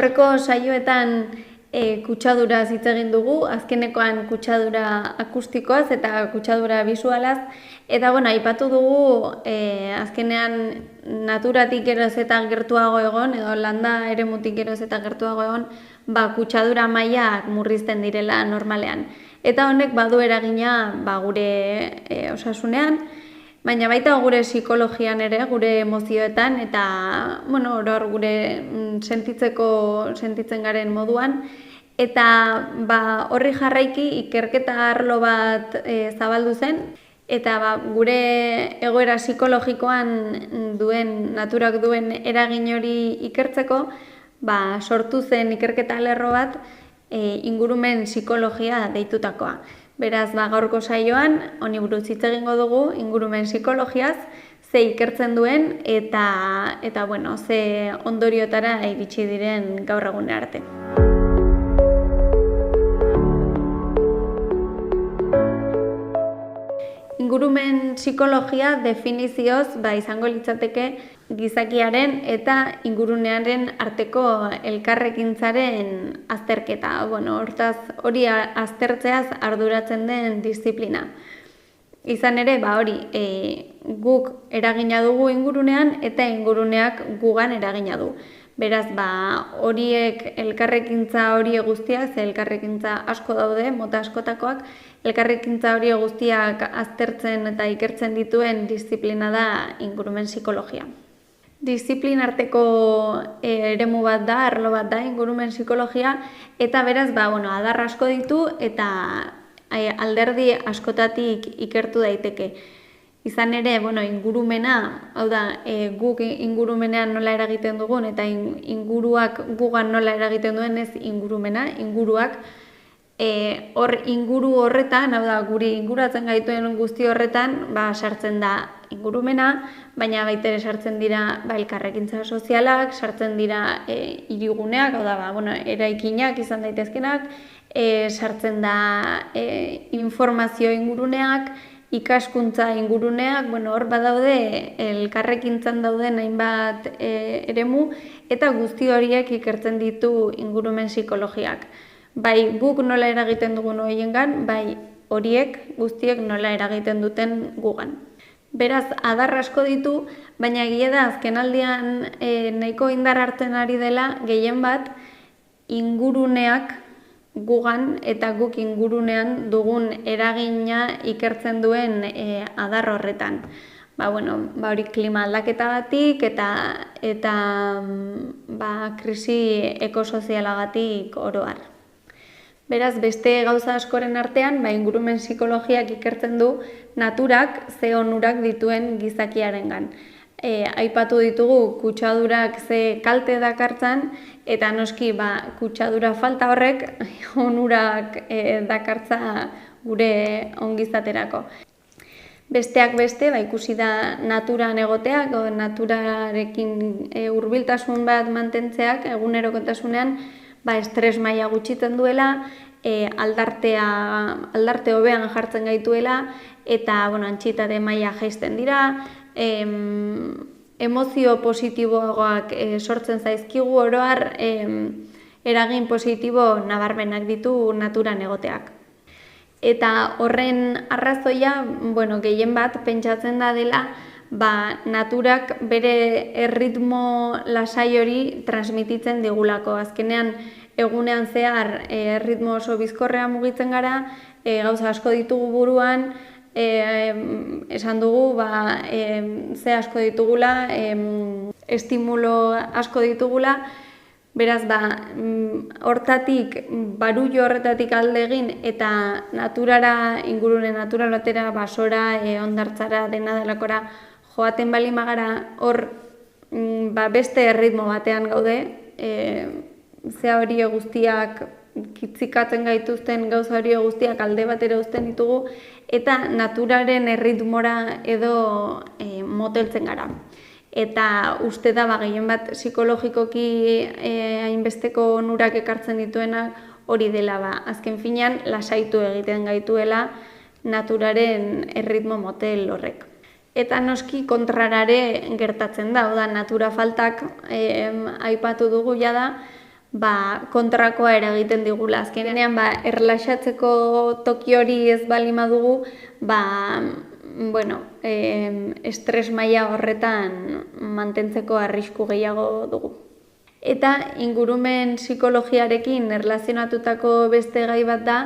Aurreko saioetan kutsadura hitz egin dugu, azkenekoan kutsadura akustikoaz eta kutsadura bisualaz, eta aipatu dugu azkenean naturatik geroz eta gertuago egon, edo landa eremutik geroz eta gertuago egon, kutsadura mailak murrizten direla normalean. Eta honek badu eragina gure osasunean, baina baita gure psikologian ere, gure emozioetan, eta oror gure sentitzen garen moduan. Eta horri jarraiki ikerketa arlo bat zabaldu zen, eta gure egoera psikologikoan naturak duen eragin hori ikertzeko, sortu zen ikerketa lerro bat ingurumen psikologia deitutakoa. Beraz, gaurko saioan, honi buruz hitz egingo dugu, ingurumen psikologiaz, ze ikertzen duen eta ze ondoriotara iritsi diren gaur egun arte. Ingurumen psikologia definizioz izango litzateke gizakiaren eta ingurunearen arteko elkarrekintzaren azterketa. Hortaz, hori aztertzeaz arduratzen den disiplina. Izan ere, guk eragina dugu ingurunean eta inguruneak gugan eragina du. Beraz, horiek elkarrekintza hori guztiak, ze elkarrekintza asko daude, mota askotakoak, elkarrekintza hori guztiak aztertzen eta ikertzen dituen disiplina da ingurumen psikologia. Disiplin arteko eremu bat da, arlo bat da ingurumen psikologia, eta beraz, adar asko ditu eta alderdi askotatik ikertu daiteke. Izan ere, ingurumena, hau da, guk ingurumenean nola eragiten dugun, eta inguruak gugan nola eragiten duen ez ingurumena, inguruak, inguru horretan, hau da, guri inguratzen gaituen guzti horretan, sartzen da ingurumena, baina baita ere sartzen dira elkarrekintza sozialak, sartzen dira hiriguneak, hau da, eraikinak izan daitezkenak, sartzen da informazio inguruneak, ikaskuntza inguruneak, hor badaude elkarrekintzan dauden hainbat eremu, eta guzti horiek ikertzen ditu ingurumen psikologiak. Bai guk nola eragiten dugun horiengan, bai horiek guztiek nola eragiten duten gugan. Beraz, adar asko ditu, baina egia da azkenaldian nahiko indar hartzen ari dela gehien bat inguruneak gugan eta guk ingurunean dugun eragina ikertzen duen adar horretan. Hori klima aldaketagatik eta krisi ekosozialagatik oro har. Beraz, beste gauza askoren artean, ingurumen psikologiak ikertzen du naturak ze onurak dituen gizakiarengan. Aipatu ditugu kutsadurak ze kalte dakartzan, eta noski kutsadura falta horrek onurak dakartza gure ongizaterako. Besteak beste, ikusi da naturan egoteak, naturarekin hurbiltasun bat mantentzeak egunerokotasunean, estres maila gutxitzen duela, aldarte hobean jartzen gaituela, eta antsietate maila jaisten dira, emozio positiboagoak sortzen zaizkigu oro har, eragin positibo nabarmenak ditu naturan egoteak. Eta horren arrazoia, gehien bat pentsatzen da dela, naturak bere erritmo lasai hori transmititzen digulako. Azkenean, egunean zehar erritmo oso bizkorrean mugitzen gara, gauza asko ditugu buruan, esan dugu, ze asko ditugula, estimulo asko ditugula, beraz, hortatik, barullo horretatik alde egin, eta naturara, ingurune natural batera, basora, hondartzara, dena delakora, joaten bali magara, hor beste erritmo batean gaude, zea hori guztiak kitzikatzen gaituzten gauza hori guztiak alde batera uzten ditugu, eta naturaren erritmora edo moteltzen gara. Eta uste da gehien bat psikologikoki hainbesteko onurak ekartzen dituenak hori dela. Azken finean, lasaitu egiten gaituela naturaren erritmo motel horrek. Eta noski kontrarare gertatzen da, natura faltak aipatu dugu jada, kontrakoa eragiten digula. Azkenean erlaxatzeko toki hori ez baldin badugu, estres maila horretan mantentzeko arrisku gehiago dugu. Eta ingurumen psikologiarekin erlazionatutako beste gai bat da,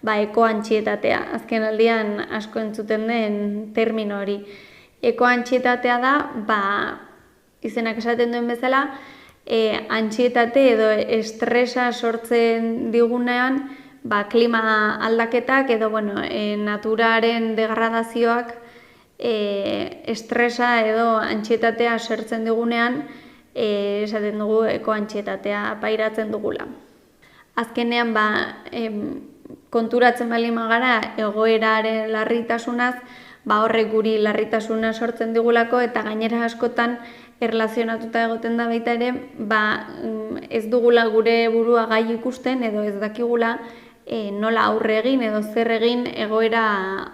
ekoantxietatea. Azken aldian asko entzuten den termino hori. Ekoantxietatea da, izenak esaten duen bezala, antxietate edo estresa sortzen digunean, klima aldaketak edo naturaren degradazioak estresa edo antxietatea sortzen digunean, esaten dugu ekoantxietatea pairatzen dugula. Azkenean konturatzen baldin bagara egoeraren larritasunaz, horrek guri larritasuna sortzen digulako eta gainera askotan erlazionatuta egoten da baita ere, ez dugula gure burua gai ikusten edo ez dakigula nola aurre egin edo zer egin egoera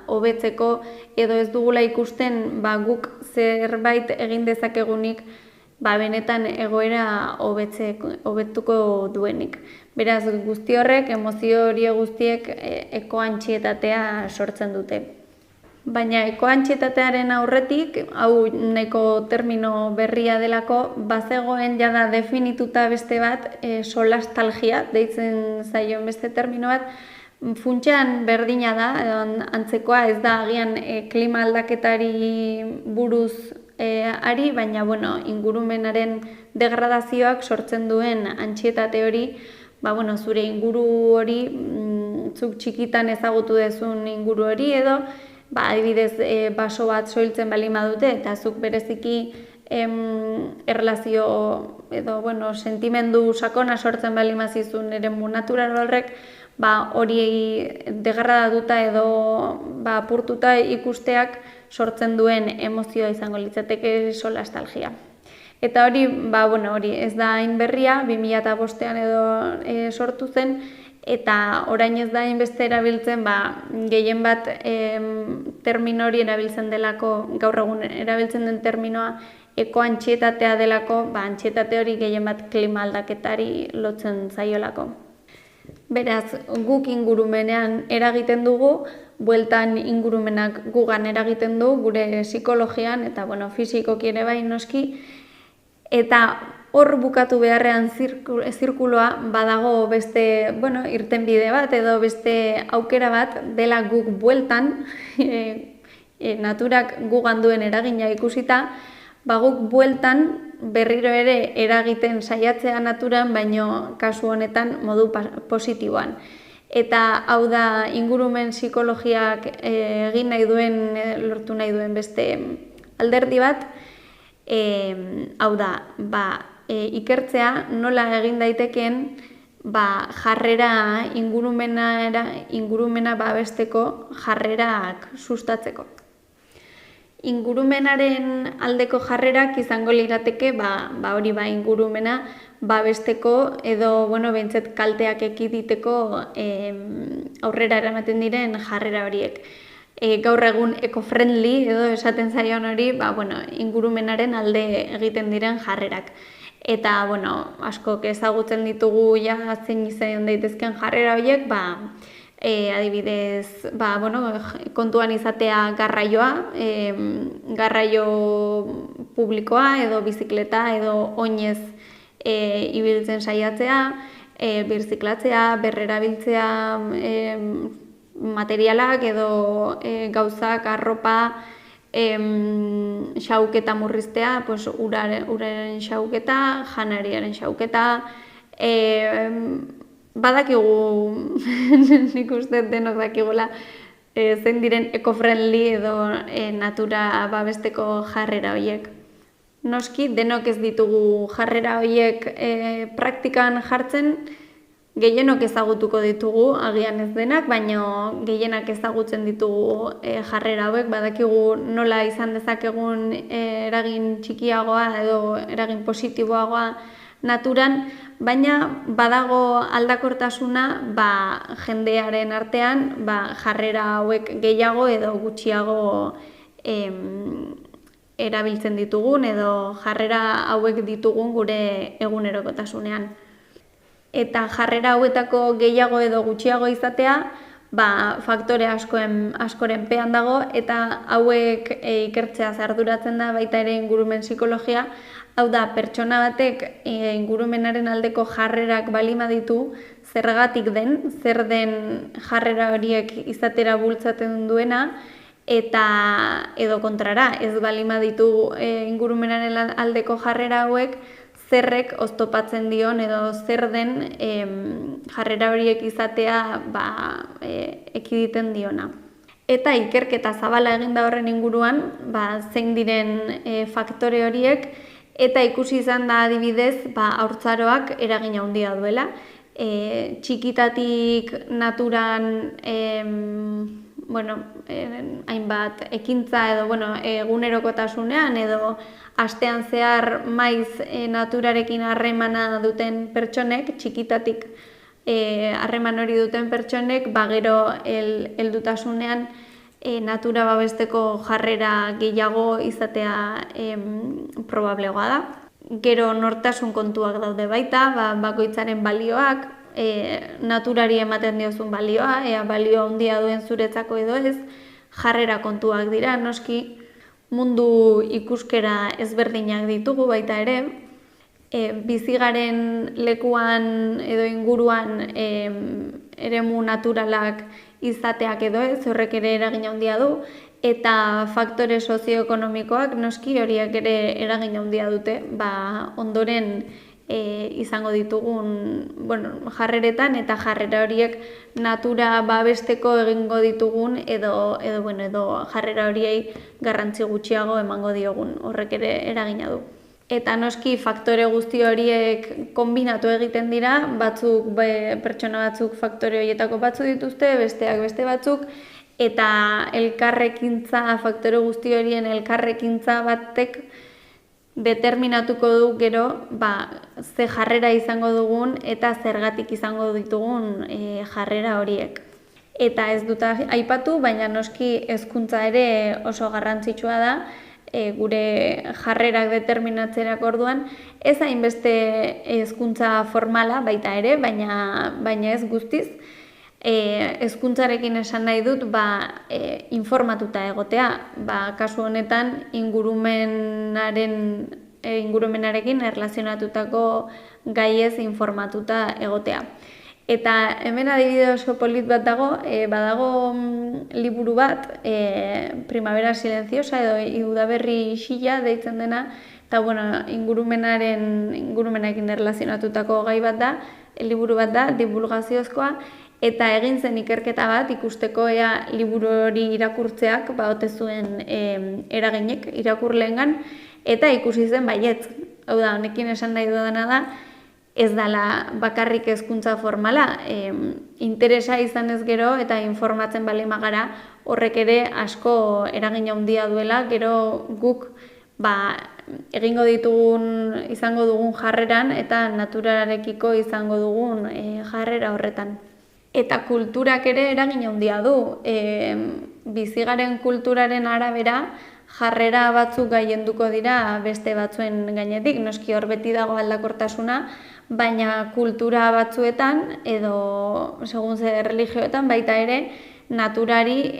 hobetzeko edo ez dugula ikusten guk zerbait egin dezakegunik benetan egoera hobetuko duenik. Beraz, guzti horrek, emozio hori guztiek ekoantxietatea sortzen dute. Baina ekoantxietatearen aurretik, hau nahiko termino berria delako, bazegoen jada definituta beste bat, solastalgia, deitzen zaion beste termino bat, funtsean berdina da, antzekoa ez da agian klima aldaketari buruz ari, baina ingurumenaren degradazioak sortzen duen antxietate hori, zure inguru hori, zuk txikitan ezagutu dezun inguru hori edo, adibidez baso bat soiltzen baldin badute eta zuk bereziki erlazio edo sentimendu sakona sortzen baldin bazizun eremu natural horrek, hori degradatuta edo apurtuta ikusteak sortzen duen emozioa izango litzateke solastalgia. Eta hori, hori ez da hain berria, 2005an edo sortu zen, eta orain ez da hainbeste erabiltzen, gehien bat termino hori erabiltzen delako, gaur egun erabiltzen den terminoa ekoantxietatea delako, antxietate hori gehien bat klima aldaketari lotzen zaiolako. Beraz, guk ingurumenean eragiten dugu, bueltan ingurumenak gugan eragiten du, gure psikologian eta fisikoki ere bai noski, eta hor bukatu beharrean zirkuloa badago beste irtenbide bat edo beste aukera bat dela guk bueltan, naturak gugan duen eragina ikusita, guk bueltan berriro ere eragiten saiatzea naturan, baino kasu honetan modu positiboan. Eta hau da ingurumen psikologiak egin nahi duen, lortu nahi duen beste alderdi bat, hau da, ikertzea nola egin daitekeen jarrera ingurumena babesteko jarrerak sustatzeko. Ingurumenaren aldeko jarrerak izango lirateke hori ingurumena babesteko edo behintzat kalteak ekiditeko aurrera eramaten diren jarrera horiek. Gaur egun eco-friendly edo esaten zaion hori ingurumenaren alde egiten diren jarrerak. Eta askok ezagutzen ditugu zein izan daitezken jarrera horiek, adibidez, kontuan izatea garraioa, garraio publikoa edo bizikleta edo oinez ibiltzen saiatzea, birziklatzea, berrerabiltzea materialak edo gauzak, arropa, xauketa murriztea, uraren xauketa, janariaren xauketa, badakigu, nik uste denok dakigula, zein diren eco-friendly edo natura babesteko jarrera horiek. Noski, denok ez ditugu jarrera horiek praktikan jartzen, gehienok ezagutuko ditugu, agian ez denak, baina gehienak ezagutzen ditugu jarrera hauek, badakigu nola izan dezakegun eragin txikiagoa edo eragin positiboagoa naturan, baina badago aldakortasuna jendearen artean jarrera hauek gehiago edo gutxiago erabiltzen ditugun edo jarrera hauek ditugun gure egunerokotasunean. eta jarrera hauetako gehiago edo gutxiago izatea, faktore askoren pean dago, eta hauek ikertzea arduratzen da baita ere ingurumen psikologia. Hau da, pertsona batek ingurumenaren aldeko jarrerak balima ditu, zergatik den, zer den jarrera horiek izatera bultzatzen duena, eta edo kontrara, ez balima ditu ingurumenaren aldeko jarrera hauek, zerrek oztopatzen dion edo zer den jarrera horiek izatea ekiditen diona. Eta ikerketa zabala egin da horren inguruan, zein diren faktore horiek, eta ikusi izan da adibidez, haurtzaroak eragina handia duela. Txikitatik naturan hainbat ekintza edo egunerokotasunean edo astean zehar maiz naturarekin harremana duten pertsonek, txikitatik harreman hori duten pertsonek, gero heldutasunean natura babesteko jarrera gehiago izatea probablegoa da. Gero nortasun kontuak daude baita, bakoitzaren balioak, naturari ematen diozun balioa, balio handia duen zuretzako edo ez, jarrera kontuak dira, noski, mundu ikuskera ezberdinak ditugu baita ere, bizigaren lekuan edo inguruan eremu naturalak izateak edo ez, horrek ere eragina handia du, eta faktore sozioekonomikoak noski horiek ere eragina handia dute, ondoren izango ditugun jarreretan eta jarrera horiek natura babesteko egingo ditugun edo jarrera horiei garrantzi gutxiago emango diogun, horrek ere eragina du. Eta noski faktore guzti horiek konbinatu egiten dira, pertsona batzuk faktore horietako batzu dituzte, besteak beste batzuk, eta faktore guzti horien elkarrekintza batek determinatuko du gero ze jarrera izango dugun eta zergatik izango ditugun jarrera horiek. Eta ez dut aipatu, baina noski hezkuntza ere oso garrantzitsua da, gure jarrerak determinatzerako orduan, ez hainbeste hezkuntza formala baita ere, baina ez guztiz. Hezkuntzarekin esan nahi dut informatuta egotea, kasu honetan ingurumenarekin erlazionatutako gaiez informatuta egotea. Eta hemen adibide oso polit bat dago, badago liburu bat, Primavera Silenciosa edo Udaberri Isila deitzen dena, eta ingurumenarekin erlazionatutako gai bat da, liburu bat da, divulgaziozkoa, eta egin zen ikerketa bat ikusteko ea liburu hori irakurtzeak ote zuen eraginek irakurleengan, eta ikusi zen baietz. Hau da, honekin esan nahi dudana da, ez dela bakarrik hezkuntza formala, interesa izan ez gero eta informatzen baldin bagara, horrek ere asko eragina handia duela, gero guk egingo izango dugun jarreran eta naturarekiko izango dugun jarrera horretan. Eta kulturak ere eragina handia du. Bizigaren kulturaren arabera jarrera batzuk gailenduko dira beste batzuen gainetik, noski hor beti dago aldakortasuna, baina kultura batzuetan edo segun ze erlijioetan baita ere naturari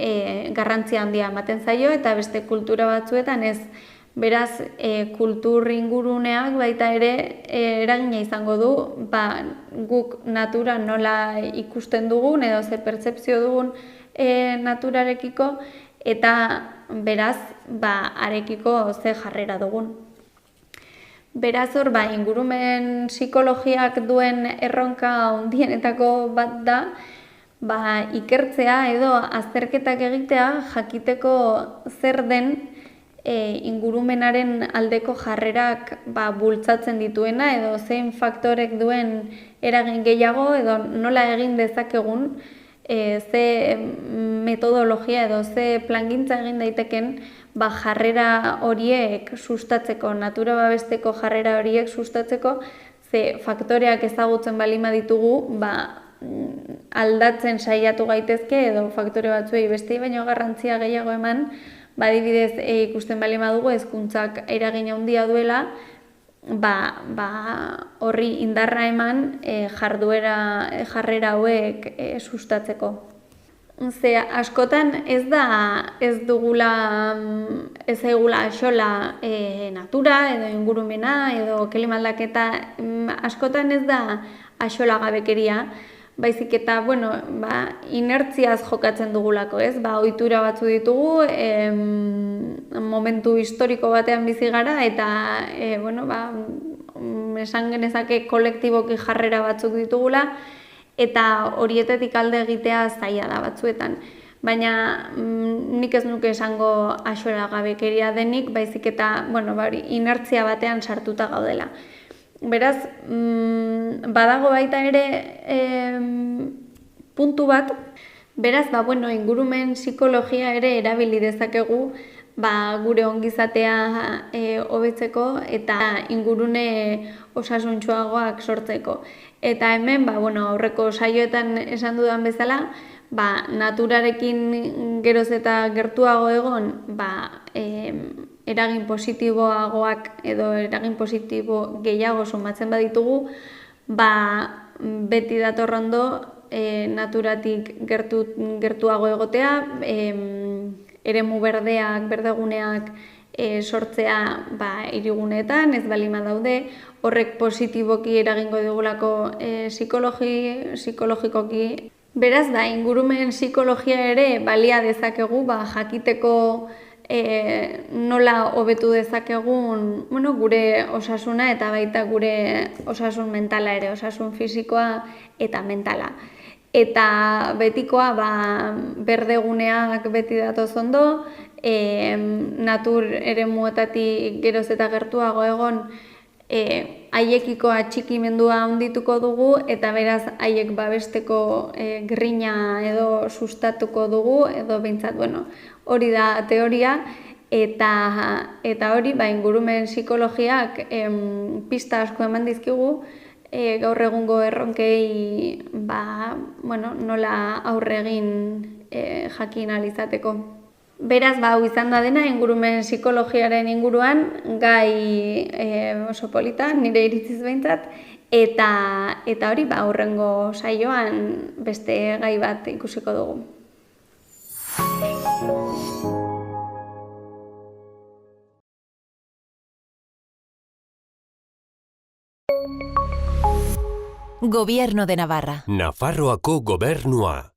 garrantzia handia ematen zaio eta beste kultura batzuetan ez. Beraz, kultur inguruneak baita ere eragina izango du, guk natura nola ikusten dugun edo ze pertzepzio dugun naturarekiko eta beraz, arekiko ze jarrera dugun. Beraz hor, ingurumen psikologiak duen erronka handienetako bat da, ikertzea edo azterketak egitea jakiteko zer den ingurumenaren aldeko jarrerak bultzatzen dituena edo zein faktorek duen eragin gehiago edo nola egin dezakegun ze metodologia edo ze plangintza egin daiteken jarrera horiek sustatzeko, natura babesteko jarrera horiek sustatzeko, ze faktoreak ezagutzen balima ditugu aldatzen saiatu gaitezke edo faktore batzuei bestei baino garrantzia gehiago eman, adibidez ikusten balima dugu hezkuntzak eragina handia duela, horri indarra eman jarrera hauek sustatzeko. Ze askotan ez dugula, ez egula axola natura edo ingurumena edo klima aldaketa, askotan ez da axola gabekeria, baizik eta, inertziaz jokatzen dugulako, ez? Ohitura batzu ditugu, momentu historiko batean bizi gara eta, esan genezake kolektiboki jarrera batzuk ditugula, eta horietetik alde egitea zaila da batzuetan. Baina nik ez nuke esango axola gabekeria denik, baizik eta, inertzia batean sartuta gaudela. Beraz, badago baita ere puntu bat, beraz, ingurumen psikologia ere erabili dezakegu gure ongizatea hobetzeko eta ingurune osasuntsuagoak sortzeko. Eta hemen, aurreko saioetan esan dudan bezala, naturarekin geroz eta gertuago egon, eragin positiboagoak edo eragin positibo gehiago sumatzen baditugu, beti datorrondo naturatik gertuago egotea, eremu berdeguneak sortzea hiriguneetan, ez balima daude, horrek positiboki eragingo digulako psikologikoki. Beraz, ingurumen psikologia ere balia dezakegu, jakiteko nola hobetu dezakegun gure osasuna eta baita gure osasun mentala ere, osasun fisikoa eta mentala. Eta betikoa, berdeguneak beti datoz ondo, natur eremuetatik geroz eta gertuago egon, haiekiko atxikimendua handituko dugu eta beraz haiek babesteko grina edo sustatuko dugu edo behintzat, hori da teoria eta hori ingurumen psikologiak pista asko eman dizkigu gaur egungo erronkei nola aurre egin jakin ahal izateko. Beraz, hau izan da dena ingurumen psikologiaren inguruan, gai oso polita, nire iritziz behintzat, eta hori, hurrengo saioan beste gai bat ikusiko dugu. Gobierno de Navarra. Nafarroako gobernua.